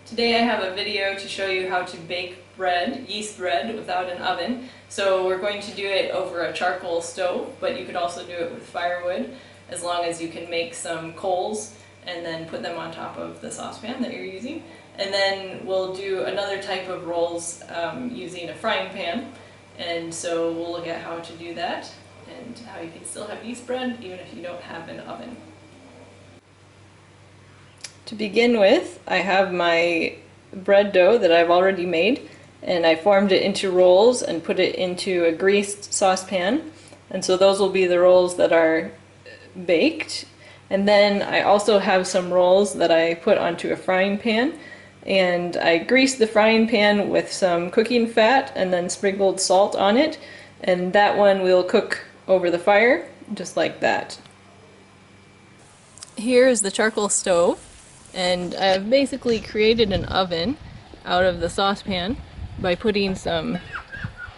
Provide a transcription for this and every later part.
Today I have a video to show you how to bake bread, yeast bread, without an oven. So we're going to do it over a charcoal stove, but you could also do it with firewood, as long as you can make some coals and then put them on top of the saucepan that you're using. And then we'll do another type of rolls using a frying pan. And so we'll look at how to do that and how you can still have yeast bread even if you don't have an oven. To begin with, I have my bread dough that I've already made, and I formed it into rolls and put it into a greased saucepan. And so those will be the rolls that are baked. And then I also have some rolls that I put onto a frying pan, and I greased the frying pan with some cooking fat and then sprinkled salt on it, and that one we'll cook over the fire, just like that. Here is the charcoal stove. And I've basically created an oven out of the saucepan by putting some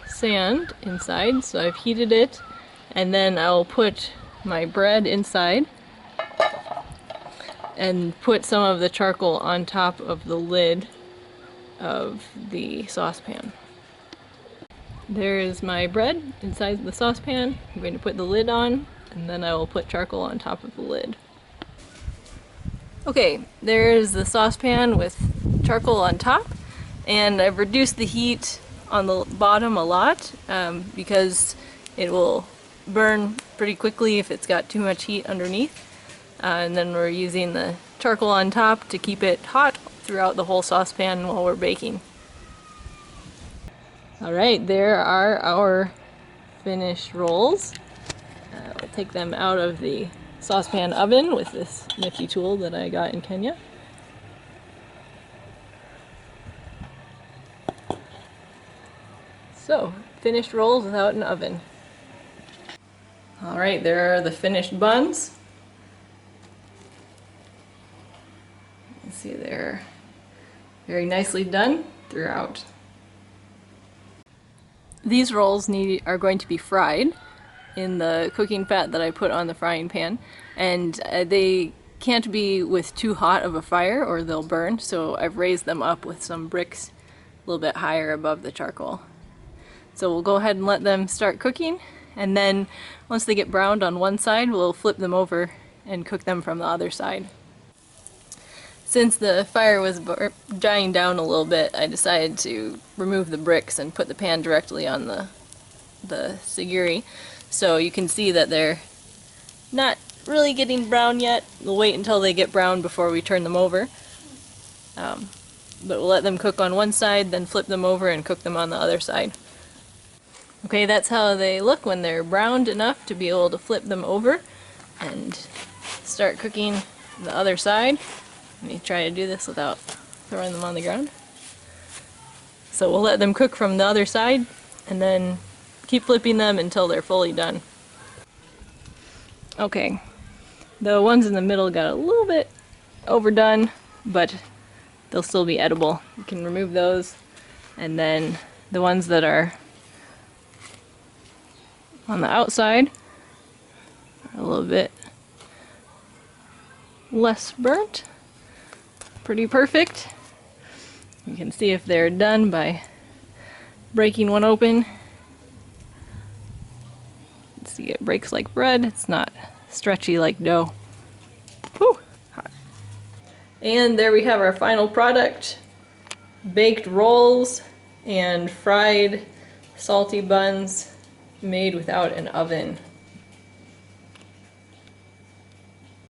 sand inside. So I've heated it, and then I'll put my bread inside and put some of the charcoal on top of the lid of the saucepan. There is my bread inside the saucepan. I'm going to put the lid on, and then I will put charcoal on top of the lid. Okay, there is the saucepan with charcoal on top, and I've reduced the heat on the bottom a lot because it will burn pretty quickly if it's got too much heat underneath. And then we're using the charcoal on top to keep it hot throughout the whole saucepan while we're baking. Alright, there are our finished rolls. I'll take them out of the saucepan oven with this nifty tool that I got in Kenya. So, finished rolls without an oven. Alright, there are the finished buns. You can see they're very nicely done throughout. These rolls are going to be fried in the cooking fat that I put on the frying pan, and they can't be with too hot of a fire or they'll burn, so I've raised them up with some bricks a little bit higher above the charcoal. So we'll go ahead and let them start cooking, and then once they get browned on one side, we'll flip them over and cook them from the other side. Since the fire was dying down a little bit, I decided to remove the bricks and put the pan directly on the sagiri. So you can see that they're not really getting brown yet. We'll wait until they get brown before we turn them over. But we'll let them cook on one side, then flip them over and cook them on the other side. Okay, that's how they look when they're browned enough to be able to flip them over and start cooking the other side. Let me try to do this without throwing them on the ground. So we'll let them cook from the other side and then keep flipping them until they're fully done. Okay, the ones in the middle got a little bit overdone, but they'll still be edible. You can remove those, and then the ones that are on the outside are a little bit less burnt. Pretty perfect. You can see if they're done by breaking one open. See, it breaks like bread. It's not stretchy like dough. Whew. Hot. And there we have our final product. Baked rolls and fried salty buns made without an oven.